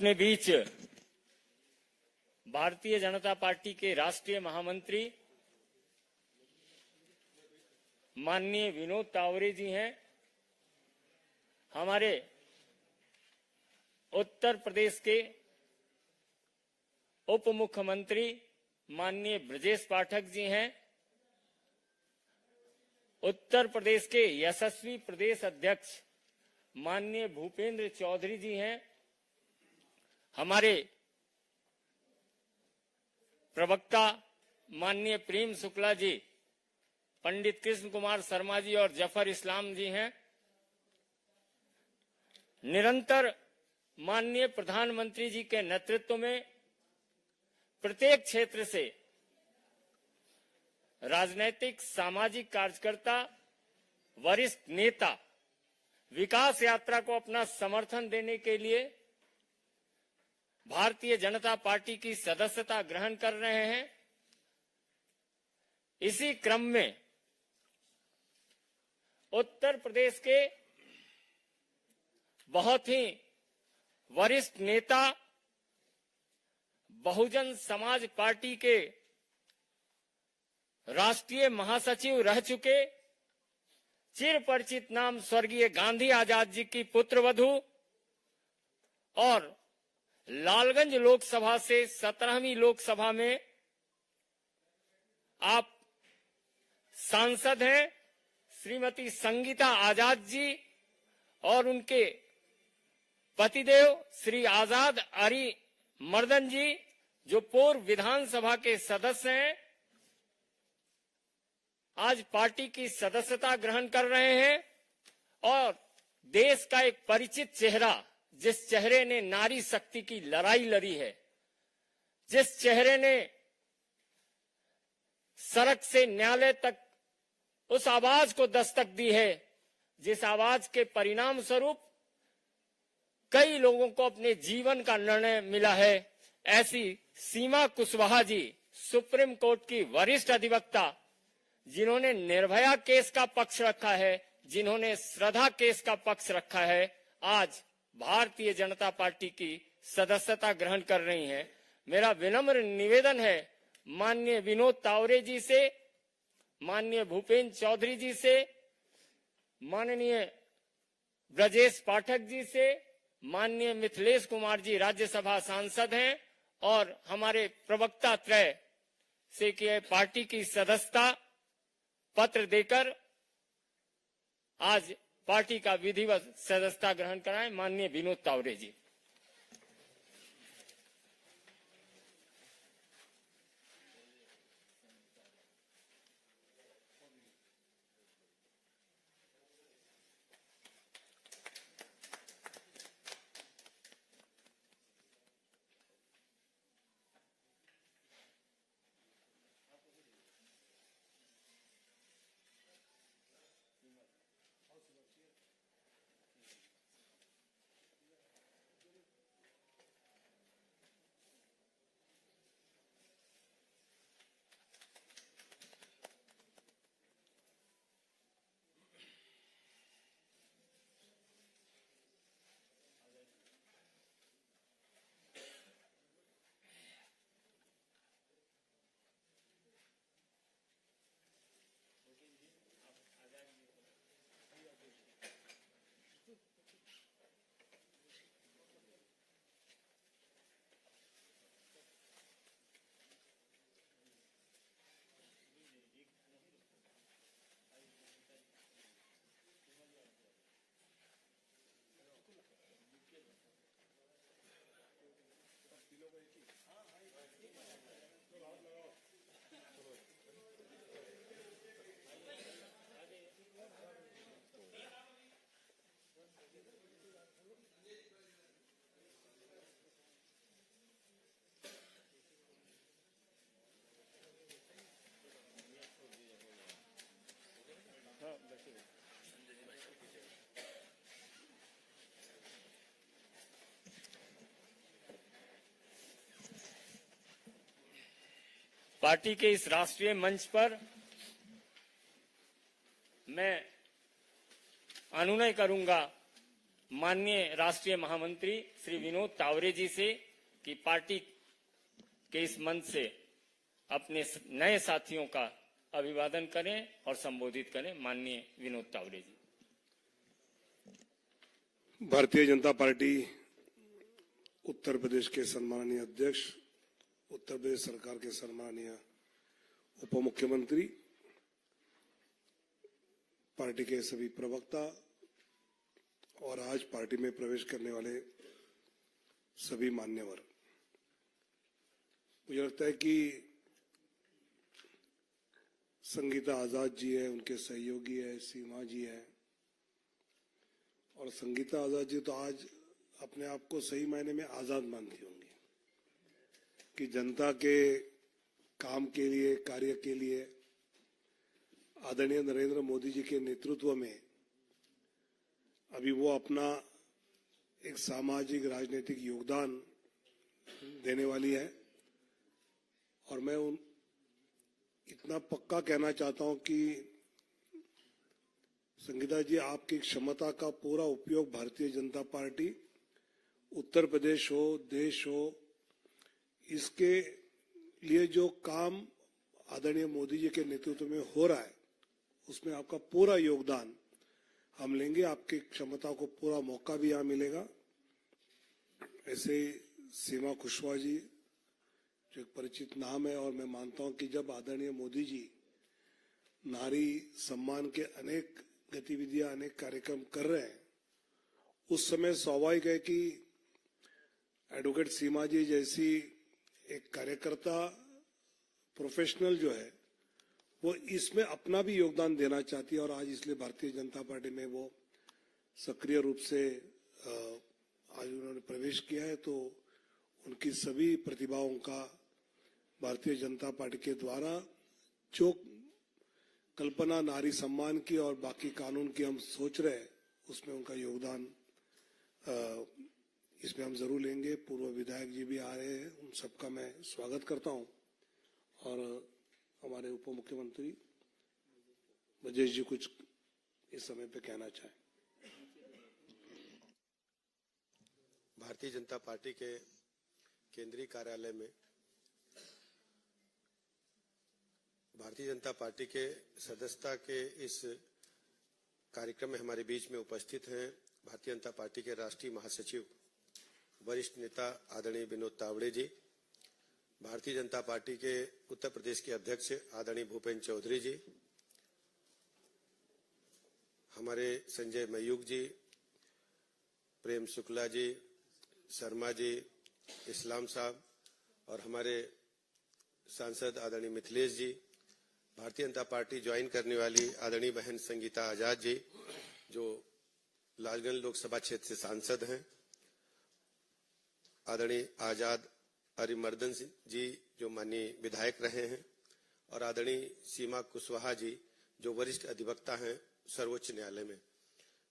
अपने बीच भारतीय जनता पार्टी के राष्ट्रीय महामंत्री माननीय विनोद तावरे जी हैं। हमारे उत्तर प्रदेश के उप मुख्यमंत्री माननीय ब्रजेश पाठक जी हैं। उत्तर प्रदेश के यशस्वी प्रदेश अध्यक्ष माननीय भूपेंद्र चौधरी जी हैं। हमारे प्रवक्ता माननीय प्रेम शुक्ला जी, पंडित कृष्ण कुमार शर्मा जी और जफर इस्लाम जी हैं। निरंतर माननीय प्रधानमंत्री जी के नेतृत्व में प्रत्येक क्षेत्र से राजनीतिक सामाजिक कार्यकर्ता, वरिष्ठ नेता विकास यात्रा को अपना समर्थन देने के लिए भारतीय जनता पार्टी की सदस्यता ग्रहण कर रहे हैं। इसी क्रम में उत्तर प्रदेश के बहुत ही वरिष्ठ नेता, बहुजन समाज पार्टी के राष्ट्रीय महासचिव रह चुके चिर परिचित नाम स्वर्गीय गांधी आजाद जी की पुत्रवधू और लालगंज लोकसभा से 17वीं लोकसभा में आप सांसद हैं, श्रीमती संगीता आजाद जी और उनके पतिदेव श्री आजाद अरी मर्दन जी, जो पूर्व विधानसभा के सदस्य हैं, आज पार्टी की सदस्यता ग्रहण कर रहे हैं। और देश का एक परिचित चेहरा, जिस चेहरे ने नारी शक्ति की लड़ाई लड़ी है, जिस चेहरे ने सड़क से न्यायालय तक उस आवाज को दस्तक दी है, जिस आवाज के परिणाम स्वरूप कई लोगों को अपने जीवन का निर्णय मिला है, ऐसी सीमा कुशवाहा जी, सुप्रीम कोर्ट की वरिष्ठ अधिवक्ता, जिन्होंने निर्भया केस का पक्ष रखा है, जिन्होंने श्रद्धा केस का पक्ष रखा है, आज भारतीय जनता पार्टी की सदस्यता ग्रहण कर रही हैं। मेरा विनम्र निवेदन है माननीय विनोद तावरे जी से, माननीय भूपेंद्र चौधरी जी से, माननीय ब्रजेश पाठक जी से, माननीय मिथिलेश कुमार जी राज्यसभा सांसद हैं और हमारे प्रवक्ता त्रय से कि पार्टी की सदस्यता पत्र देकर आज पार्टी का विधिवत सदस्यता ग्रहण कराएं। माननीय विनोद तावरे जी। पार्टी के इस राष्ट्रीय मंच पर मैं अनुनय करूंगा माननीय राष्ट्रीय महामंत्री श्री विनोद तावरे जी से कि पार्टी के इस मंच से अपने नए साथियों का अभिवादन करें और संबोधित करें। माननीय विनोद तावरे जी। भारतीय जनता पार्टी उत्तर प्रदेश के सम्माननीय अध्यक्ष, उत्तर प्रदेश सरकार के सम्माननीय उप मुख्यमंत्री, पार्टी के सभी प्रवक्ता और आज पार्टी में प्रवेश करने वाले सभी मान्यवर, मुझे लगता है कि संगीता आजाद जी है, उनके सहयोगी है, सीमा जी है, और संगीता आजाद जी तो आज अपने आप को सही मायने में आजाद मानती होंगी कि जनता के काम के लिए, कार्य के लिए आदरणीय नरेंद्र मोदी जी के नेतृत्व में अभी वो अपना एक सामाजिक राजनीतिक योगदान देने वाली है। और मैं इतना पक्का कहना चाहता हूं कि संगीता जी, आपकी क्षमता का पूरा उपयोग भारतीय जनता पार्टी, उत्तर प्रदेश हो, देश हो, इसके लिए जो काम आदरणीय मोदी जी के नेतृत्व में हो रहा है उसमें आपका पूरा योगदान हम लेंगे। आपकी क्षमता को पूरा मौका भी यहाँ मिलेगा। ऐसे ही सीमा कुशवाहा जी जो एक परिचित नाम है, और मैं मानता हूं कि जब आदरणीय मोदी जी नारी सम्मान के अनेक गतिविधियां, अनेक कार्यक्रम कर रहे हैं, उस समय स्वाभाविक है कि एडवोकेट सीमा जी जैसी एक कार्यकर्ता प्रोफेशनल जो है वो इसमें अपना भी योगदान देना चाहती है, और आज इसलिए भारतीय जनता पार्टी में वो सक्रिय रूप से आज उन्होंने प्रवेश किया है। तो उनकी सभी प्रतिभाओं का भारतीय जनता पार्टी के द्वारा जो कल्पना नारी सम्मान की और बाकी कानून की हम सोच रहे हैं, उसमें उनका योगदान इसमें हम जरूर लेंगे। पूर्व विधायक जी भी आ रहे हैं, उन सबका मैं स्वागत करता हूं। और हमारे उप मुख्यमंत्री ब्रजेश जी कुछ इस समय पे कहना चाहें। भारतीय जनता पार्टी के केंद्रीय कार्यालय में भारतीय जनता पार्टी के सदस्यता के इस कार्यक्रम में हमारे बीच में उपस्थित हैं भारतीय जनता पार्टी के राष्ट्रीय महासचिव, वरिष्ठ नेता आदरणीय विनोद तावड़े जी, भारतीय जनता पार्टी के उत्तर प्रदेश के अध्यक्ष आदरणीय भूपेंद्र चौधरी जी, हमारे संजय मयूख जी, प्रेम शुक्ला जी, शर्मा जी, इस्लाम साहब, और हमारे सांसद आदरणीय मिथिलेश जी, भारतीय जनता पार्टी ज्वाइन करने वाली आदरणीय बहन संगीता आजाद जी जो लालगंज लोकसभा क्षेत्र से सांसद हैं, आदरणीय आजाद अरिमर्दन जी जो माननीय विधायक रहे हैं, और आदरणीय सीमा कुशवाहा जी जो वरिष्ठ अधिवक्ता हैं सर्वोच्च न्यायालय में।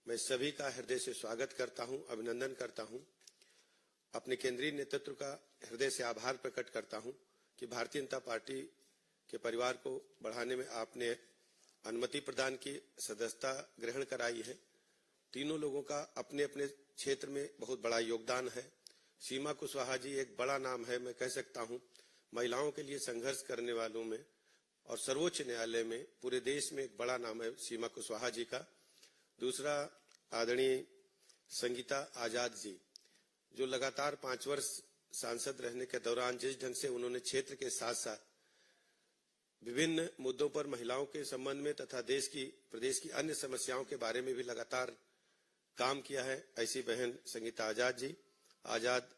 मैं सभी का हृदय से स्वागत करता हूं, अभिनंदन करता हूं। अपने केंद्रीय नेतृत्व का हृदय से आभार प्रकट करता हूं कि भारतीय जनता पार्टी के परिवार को बढ़ाने में आपने अनुमति प्रदान की, सदस्यता ग्रहण कराई है। तीनों लोगों का अपने अपने क्षेत्र में बहुत बड़ा योगदान है। सीमा कुशवाहा जी एक बड़ा नाम है, मैं कह सकता हूं महिलाओं के लिए संघर्ष करने वालों में, और सर्वोच्च न्यायालय में पूरे देश में एक बड़ा नाम है सीमा कुशवाहा जी का। दूसरा आदरणीय संगीता आजाद जी जो लगातार 5 वर्ष सांसद रहने के दौरान जिस ढंग से उन्होंने क्षेत्र के साथ साथ विभिन्न मुद्दों पर महिलाओं के संबंध में तथा प्रदेश की अन्य समस्याओं के बारे में भी लगातार काम किया है, ऐसी बहन संगीता आजाद जी, आजाद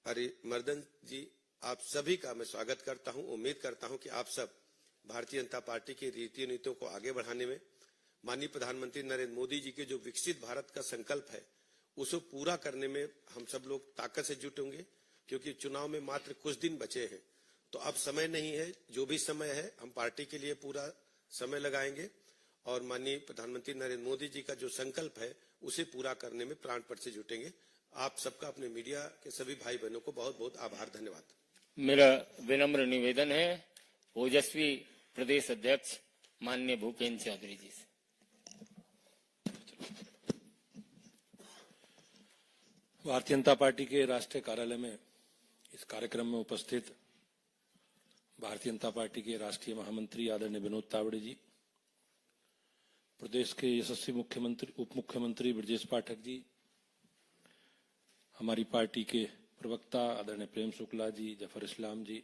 अरिमर्दन जी, आप सभी का मैं स्वागत करता हूं। उम्मीद करता हूं कि आप सब भारतीय जनता पार्टी की रीति नीतियों को आगे बढ़ाने में, माननीय प्रधानमंत्री नरेंद्र मोदी जी के जो विकसित भारत का संकल्प है उसे पूरा करने में हम सब लोग ताकत से जुटेंगे, क्योंकि चुनाव में मात्र कुछ दिन बचे हैं। तो अब समय नहीं है, जो भी समय है हम पार्टी के लिए पूरा समय लगाएंगे, और माननीय प्रधानमंत्री नरेंद्र मोदी जी का जो संकल्प है उसे पूरा करने में प्राणपण से जुटेंगे। आप सबका अपने मीडिया के सभी भाई बहनों को बहुत बहुत आभार, धन्यवाद। मेरा विनम्र निवेदन है ओजस्वी प्रदेश अध्यक्ष माननीय भूपेंद्र चौधरी जी से। भारतीय जनता पार्टी के राष्ट्रीय कार्यालय में इस कार्यक्रम में उपस्थित भारतीय जनता पार्टी के राष्ट्रीय महामंत्री आदरणीय विनोद तावड़े जी, प्रदेश के यशस्वी मुख्यमंत्री उप मुख्यमंत्री ब्रजेश पाठक जी, हमारी पार्टी के प्रवक्ता आदरणीय प्रेम शुक्ला जी, जफर इस्लाम जी,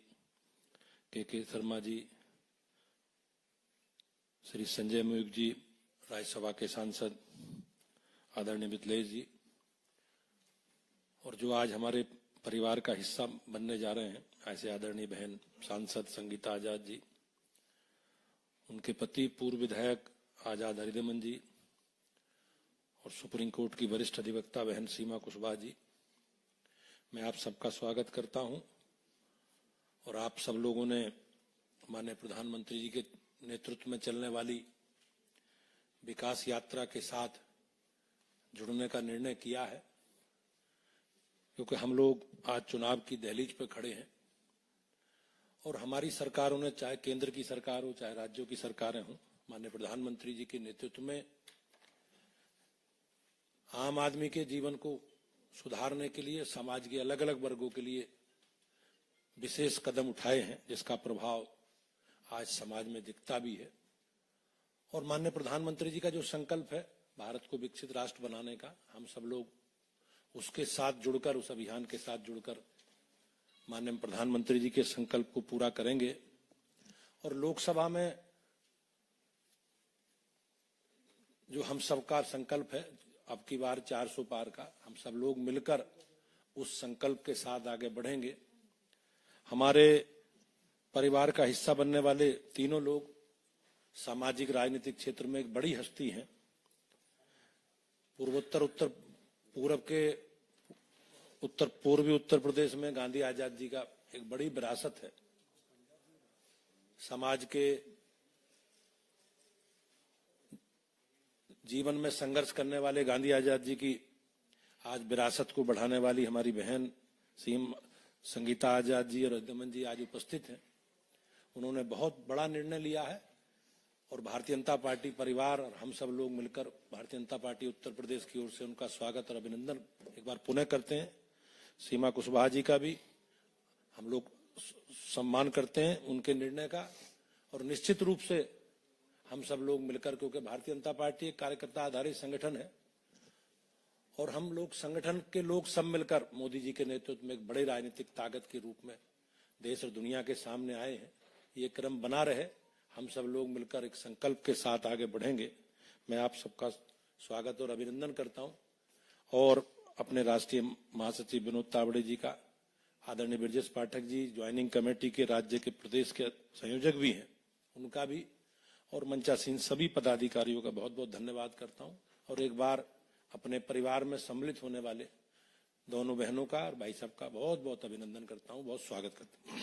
के शर्मा जी, श्री संजय मुयुक जी, राज्यसभा के सांसद आदरणीय मिथिलेश जी, और जो आज हमारे परिवार का हिस्सा बनने जा रहे हैं ऐसे आदरणीय बहन सांसद संगीता आजाद जी, उनके पति पूर्व विधायक आजाद हरिदमन जी और सुप्रीम कोर्ट की वरिष्ठ अधिवक्ता बहन सीमा कुशवाहा जी, मैं आप सबका स्वागत करता हूं। और आप सब लोगों ने माननीय प्रधानमंत्री जी के नेतृत्व में चलने वाली विकास यात्रा के साथ जुड़ने का निर्णय किया है, क्योंकि हम लोग आज चुनाव की दहलीज पर खड़े हैं और हमारी सरकारों ने, चाहे केंद्र की सरकार हो चाहे राज्यों की सरकारें हों, माननीय प्रधानमंत्री जी के नेतृत्व में आम आदमी के जीवन को सुधारने के लिए समाज के अलग अलग वर्गों के लिए विशेष कदम उठाए हैं, जिसका प्रभाव आज समाज में दिखता भी है। और माननीय प्रधानमंत्री जी का जो संकल्प है भारत को विकसित राष्ट्र बनाने का, हम सब लोग उसके साथ जुड़कर, उस अभियान के साथ जुड़कर माननीय प्रधानमंत्री जी के संकल्प को पूरा करेंगे। और लोकसभा में जो हम सबका संकल्प है अब की बार 400 पार का, हम सब लोग मिलकर उस संकल्प के साथ आगे बढ़ेंगे। हमारे परिवार का हिस्सा बनने वाले तीनों लोग सामाजिक राजनीतिक क्षेत्र में एक बड़ी हस्ती हैं। पूर्वी उत्तर प्रदेश में गांधी आजाद जी का एक बड़ी विरासत है। समाज के जीवन में संघर्ष करने वाले गांधी आजाद जी की आज विरासत को बढ़ाने वाली हमारी बहन संगीता आजाद जी और हरिदमन जी आज उपस्थित हैं। उन्होंने बहुत बड़ा निर्णय लिया है और भारतीय जनता पार्टी परिवार और हम सब लोग मिलकर भारतीय जनता पार्टी उत्तर प्रदेश की ओर से उनका स्वागत और अभिनंदन एक बार पुनः करते हैं। सीमा कुशवाहा जी का भी हम लोग सम्मान करते हैं उनके निर्णय का। और निश्चित रूप से हम सब लोग मिलकर, क्योंकि भारतीय जनता पार्टी एक कार्यकर्ता आधारित संगठन है और हम लोग संगठन के लोग सब मिलकर मोदी जी के नेतृत्व में एक बड़े राजनीतिक ताकत के रूप में देश और दुनिया के सामने आए हैं। ये क्रम बना रहे, हम सब लोग मिलकर एक संकल्प के साथ आगे बढ़ेंगे। मैं आप सबका स्वागत और अभिनंदन करता हूं। और अपने राष्ट्रीय महासचिव विनोद तावड़े जी का, आदरणीय ब्रजेश पाठक जी ज्वाइनिंग कमेटी के राज्य के प्रदेश के संयोजक भी हैं, उनका भी और मंचासीन सभी पदाधिकारियों का बहुत बहुत धन्यवाद करता हूं। और एक बार अपने परिवार में सम्मिलित होने वाले दोनों बहनों का और भाई साहब का बहुत बहुत अभिनंदन करता हूं, बहुत स्वागत करता हूं।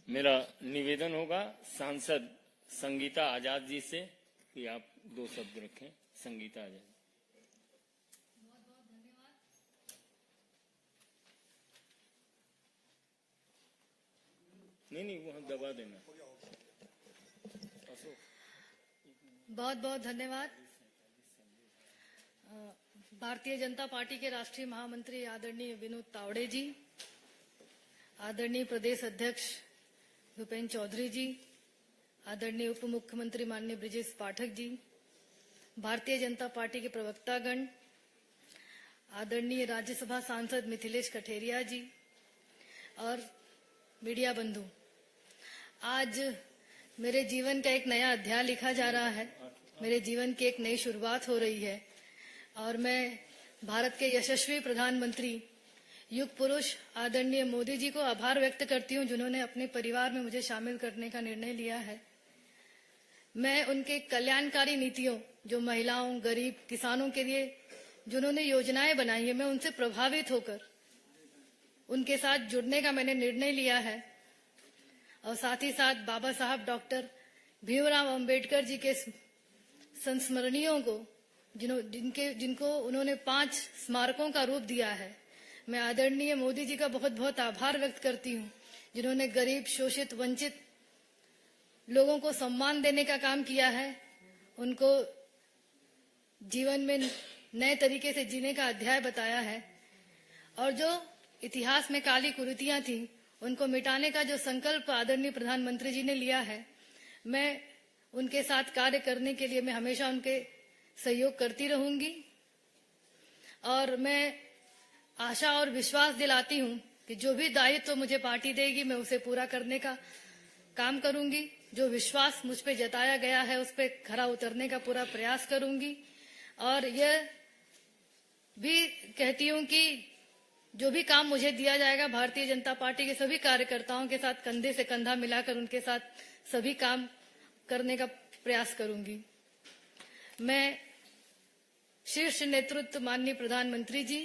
मेरा निवेदन होगा सांसद संगीता आजाद जी से कि आप 2 शब्द रखें। संगीता आजाद। बहुत बहुत धन्यवाद। नहीं वहां दबा देना। बहुत बहुत धन्यवाद। भारतीय जनता पार्टी के राष्ट्रीय महामंत्री आदरणीय विनोद तावड़े जी, आदरणीय प्रदेश अध्यक्ष भूपेन्द्र चौधरी जी, आदरणीय उप मुख्यमंत्री माननीय ब्रजेश पाठक जी, भारतीय जनता पार्टी के प्रवक्तागण, आदरणीय राज्यसभा सांसद मिथिलेश कठेरिया जी और मीडिया बंधु, आज मेरे जीवन का एक नया अध्याय लिखा जा रहा है। मेरे जीवन की एक नई शुरुआत हो रही है और मैं भारत के यशस्वी प्रधानमंत्री युग पुरुष आदरणीय मोदी जी को आभार व्यक्त करती हूं, जिन्होंने अपने परिवार में मुझे शामिल करने का निर्णय लिया है। मैं उनके कल्याणकारी नीतियों, जो महिलाओं, गरीब, किसानों के लिए जिन्होंने योजनाएं बनाई है, मैं उनसे प्रभावित होकर उनके साथ जुड़ने का मैंने निर्णय लिया है। और साथ ही साथ बाबा साहब डॉक्टर भीमराव अंबेडकर जी के संस्मरणियों को, जिनको उन्होंने 5 स्मारकों का रूप दिया है, मैं आदरणीय मोदी जी का बहुत बहुत आभार व्यक्त करती हूँ, जिन्होंने गरीब, शोषित, वंचित लोगों को सम्मान देने का काम किया है, उनको जीवन में नए तरीके से जीने का अध्याय बताया है। और जो इतिहास में काली कुरीतियां थी उनको मिटाने का जो संकल्प आदरणीय प्रधानमंत्री जी ने लिया है, मैं उनके साथ कार्य करने के लिए मैं हमेशा उनके सहयोग करती रहूंगी। और मैं आशा और विश्वास दिलाती हूं कि जो भी दायित्व मुझे पार्टी देगी मैं उसे पूरा करने का काम करूंगी। जो विश्वास मुझ पे जताया गया है उस पे खरा उतरने का पूरा प्रयास करूंगी। और यह भी कहती हूं कि जो भी काम मुझे दिया जाएगा भारतीय जनता पार्टी के सभी कार्यकर्ताओं के साथ कंधे से कंधा मिलाकर उनके साथ सभी काम करने का प्रयास करूंगी। मैं शीर्ष नेतृत्व माननीय प्रधानमंत्री जी,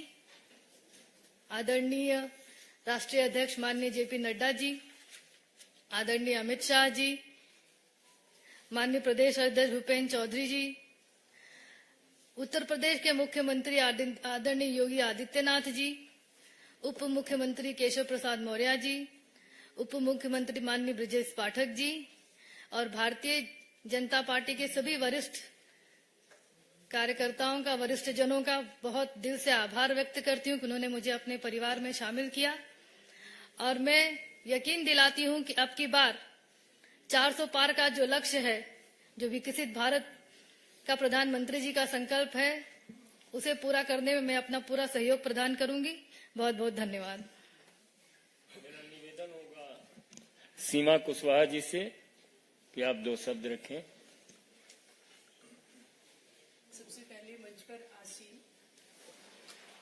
आदरणीय राष्ट्रीय अध्यक्ष माननीय जेपी नड्डा जी, आदरणीय अमित शाह जी, माननीय प्रदेश अध्यक्ष भूपेन्द्र चौधरी जी, उत्तर प्रदेश के मुख्यमंत्री आदरणीय योगी आदित्यनाथ जी, उप मुख्यमंत्री केशव प्रसाद मौर्य जी, उप मुख्यमंत्री माननीय ब्रजेश पाठक जी और भारतीय जनता पार्टी के सभी वरिष्ठ कार्यकर्ताओं का, वरिष्ठ जनों का बहुत दिल से आभार व्यक्त करती हूं कि उन्होंने मुझे अपने परिवार में शामिल किया। और मैं यकीन दिलाती हूं कि अब की बार 400 पार का जो लक्ष्य है, जो विकसित भारत का प्रधानमंत्री जी का संकल्प है, उसे पूरा करने में मैं अपना पूरा सहयोग प्रदान करूंगी। बहुत बहुत धन्यवाद। मेरा निवेदन होगा सीमा कुशवाहा जी से कि आप 2 शब्द रखें।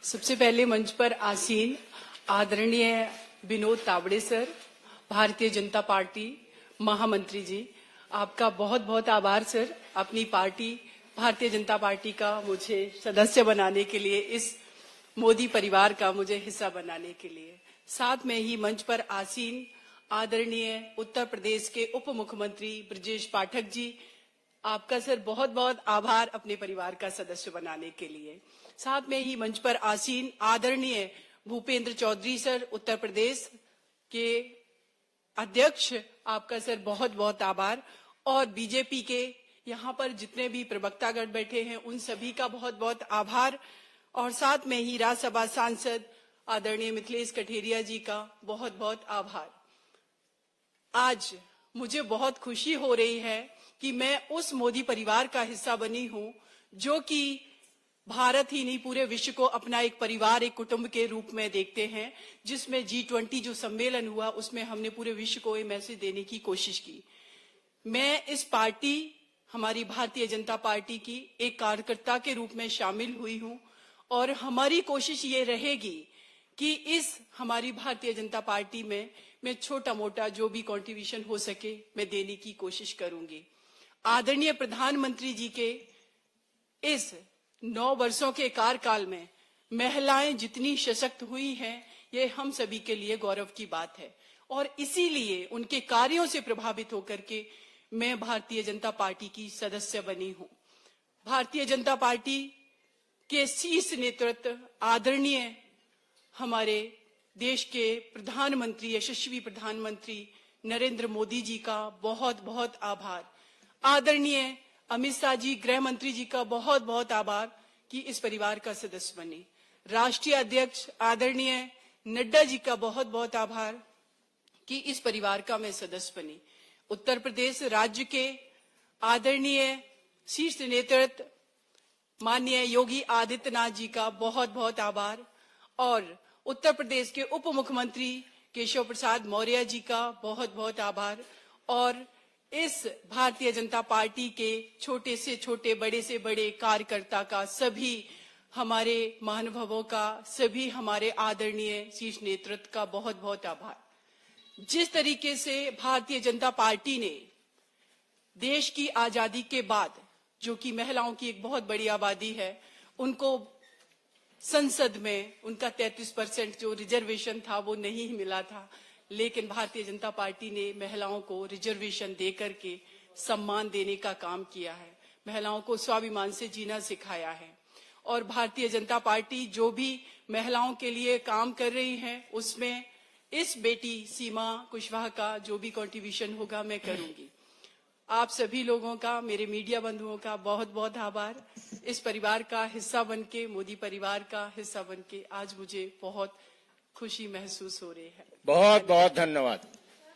सबसे पहले मंच पर आसीन आदरणीय विनोद तावड़े सर, भारतीय जनता पार्टी महामंत्री जी, आपका बहुत बहुत आभार सर, अपनी पार्टी भारतीय जनता पार्टी का मुझे सदस्य बनाने के लिए, इस मोदी परिवार का मुझे हिस्सा बनाने के लिए। साथ में ही मंच पर आसीन आदरणीय उत्तर प्रदेश के उप मुख्यमंत्री ब्रजेश पाठक जी, आपका सर बहुत बहुत आभार अपने परिवार का सदस्य बनाने के लिए। साथ में ही मंच पर आसीन आदरणीय भूपेन्द्र चौधरी सर, उत्तर प्रदेश के अध्यक्ष, आपका सर बहुत बहुत आभार। और बीजेपी के यहाँ पर जितने भी प्रवक्तागण बैठे हैं उन सभी का बहुत बहुत आभार। और साथ में ही राज्यसभा सांसद आदरणीय मिथिलेश कठेरिया जी का बहुत बहुत आभार। आज मुझे बहुत खुशी हो रही है कि मैं उस मोदी परिवार का हिस्सा बनी हूं जो कि भारत ही नहीं पूरे विश्व को अपना एक परिवार, एक कुटुंब के रूप में देखते हैं, जिसमें G20 जो सम्मेलन हुआ उसमें हमने पूरे विश्व को ये मैसेज देने की कोशिश की। मैं इस पार्टी, हमारी भारतीय जनता पार्टी की एक कार्यकर्ता के रूप में शामिल हुई हूं और हमारी कोशिश ये रहेगी कि इस हमारी भारतीय जनता पार्टी में मैं छोटा मोटा जो भी कंट्रीब्यूशन हो सके मैं देने की कोशिश करूंगी। आदरणीय प्रधानमंत्री जी के इस 9 वर्षों के कार्यकाल में महिलाएं जितनी सशक्त हुई हैं, ये हम सभी के लिए गौरव की बात है। और इसीलिए उनके कार्यों से प्रभावित होकर के मैं भारतीय जनता पार्टी की सदस्य बनी हूं। भारतीय जनता पार्टी के शीर्ष नेतृत्व आदरणीय हमारे देश के प्रधानमंत्री, यशस्वी प्रधानमंत्री नरेंद्र मोदी जी का बहुत बहुत आभार। आदरणीय अमित शाह जी, गृह मंत्री जी का बहुत बहुत आभार कि इस परिवार का सदस्य बने। राष्ट्रीय अध्यक्ष आदरणीय नड्डा जी का बहुत बहुत आभार कि इस परिवार का मैं सदस्य बनी। उत्तर प्रदेश राज्य के आदरणीय शीर्ष नेतृत्व माननीय योगी आदित्यनाथ जी का बहुत बहुत आभार और उत्तर प्रदेश के उप मुख्यमंत्री केशव प्रसाद मौर्य जी का बहुत बहुत आभार और इस भारतीय जनता पार्टी के छोटे से छोटे, बड़े से बड़े कार्यकर्ता का, सभी हमारे महानुभावों का, सभी हमारे आदरणीय शीर्ष नेतृत्व का बहुत बहुत आभार। जिस तरीके से भारतीय जनता पार्टी ने देश की आजादी के बाद, जो कि महिलाओं की एक बहुत बड़ी आबादी है, उनको संसद में उनका 33% जो रिजर्वेशन था वो नहीं मिला था, लेकिन भारतीय जनता पार्टी ने महिलाओं को रिजर्वेशन देकर के सम्मान देने का काम किया है, महिलाओं को स्वाभिमान से जीना सिखाया है। और भारतीय जनता पार्टी जो भी महिलाओं के लिए काम कर रही है उसमें इस बेटी सीमा कुशवाहा का जो भी कंट्रीब्यूशन होगा मैं करूंगी। आप सभी लोगों का, मेरे मीडिया बंधुओं का बहुत बहुत आभार। इस परिवार का हिस्सा बनके, मोदी परिवार का हिस्सा बनके आज मुझे बहुत खुशी महसूस हो रही है। बहुत बहुत धन्यवाद।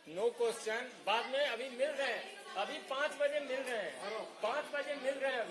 नो क्वेश्चन, बाद में अभी मिल रहे हैं, अभी 5 बजे मिल रहे हैं, 5 बजे मिल रहे हैं अभी।